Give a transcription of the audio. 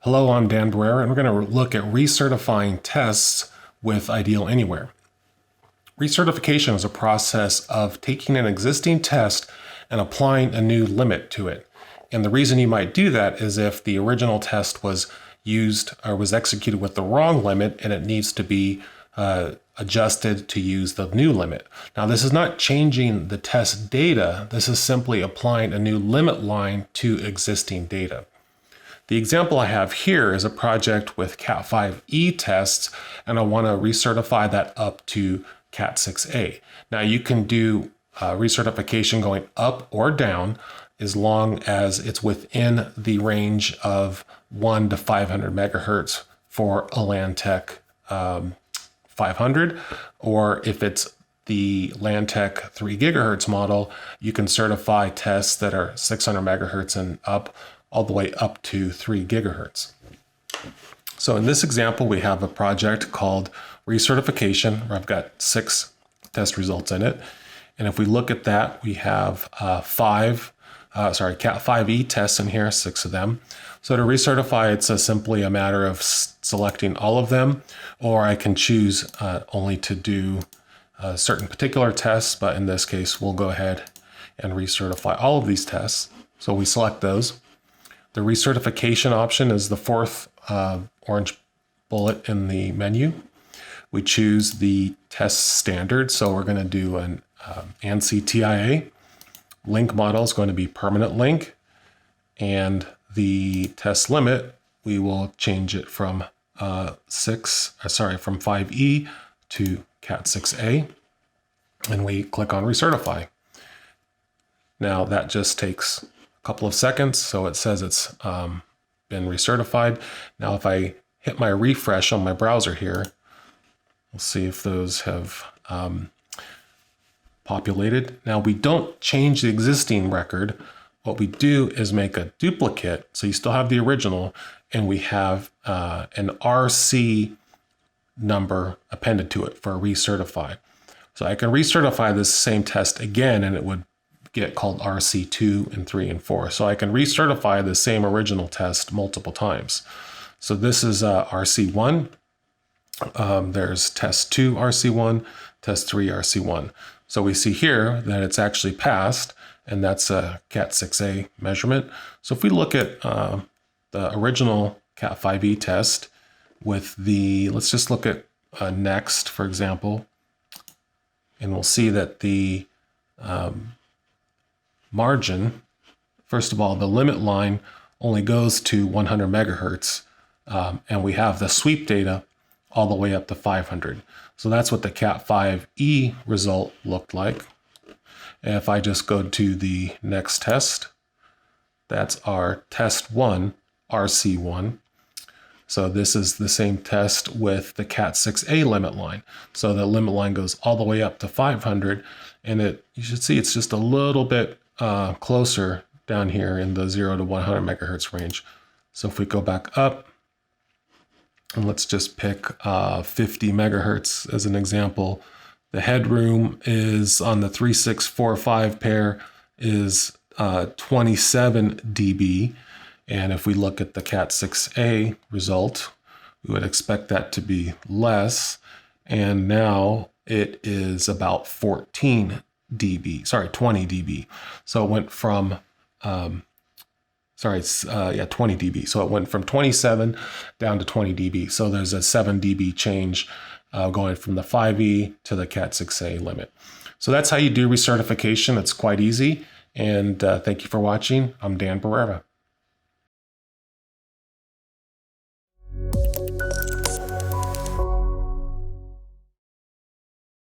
Hello, I'm Dan Barrera, and we're going to look at recertifying tests with Ideal Anywhere. Recertification is a process of taking an existing test and applying a new limit to it. And the reason you might do that is if the original test was used or was executed with the wrong limit and it needs to be adjusted to use the new limit. Now, this is not changing the test data. This is simply applying a new limit line to existing data. The example I have here is a project with Cat5e tests, and I want to recertify that up to Cat6a. Now, you can do recertification going up or down as long as it's within the range of 1 to 500 megahertz for a LanTEK 500, or if it's the LanTEK 3 gigahertz model, you can certify tests that are 600 megahertz and up, all the way up to 3 gigahertz. So in this example, we have a project called Recertification, where I've got 6 test results in it. And if we look at that, we have Cat5e tests in here, 6 of them. So to recertify, it's simply a matter of selecting all of them, or I can choose only to do certain particular tests, but in this case, we'll go ahead and recertify all of these tests. So we select those. The recertification option is the 4th orange bullet in the menu. We choose the test standard, so we're going to do an ANSI TIA. Link model is going to be permanent link, and the test limit, we will change it from 5E to Cat6a, and we click on recertify. Now that just takes couple of seconds, so it says it's been recertified. Now if I hit my refresh on my browser here, we'll see if those have populated. Now we don't change the existing record. What we do is make a duplicate, so you still have the original, and we have an RC number appended to it for recertify. So I can recertify this same test again, and it would get called RC2 and 3 and 4. So I can recertify the same original test multiple times. So this is RC1. There's test 2 RC1, test 3 RC1. So we see here that it's actually passed, and that's a Cat6a measurement. So if we look at the original Cat5e test with the, let's just look at next, for example, and we'll see that the margin, first of all, the limit line only goes to 100 megahertz, and we have the sweep data all the way up to 500. So that's what the Cat5e result looked like. And if I just go to the next test, that's our test 1, RC1. So this is the same test with the Cat6a limit line. So the limit line goes all the way up to 500, and you should see it's just a little bit closer down here in the 0 to 100 megahertz range. So if we go back up, and let's just pick 50 megahertz as an example, the headroom is on the 3645 pair is 27 dB. And if we look at the Cat6a result, we would expect that to be less. And now it is about 20 dB. So it went from, 20 dB. So it went from 27 down to 20 dB. So there's a 7 dB change going from the 5E to the Cat6a limit. So that's how you do recertification. It's quite easy. And thank you for watching. I'm Dan Barrera.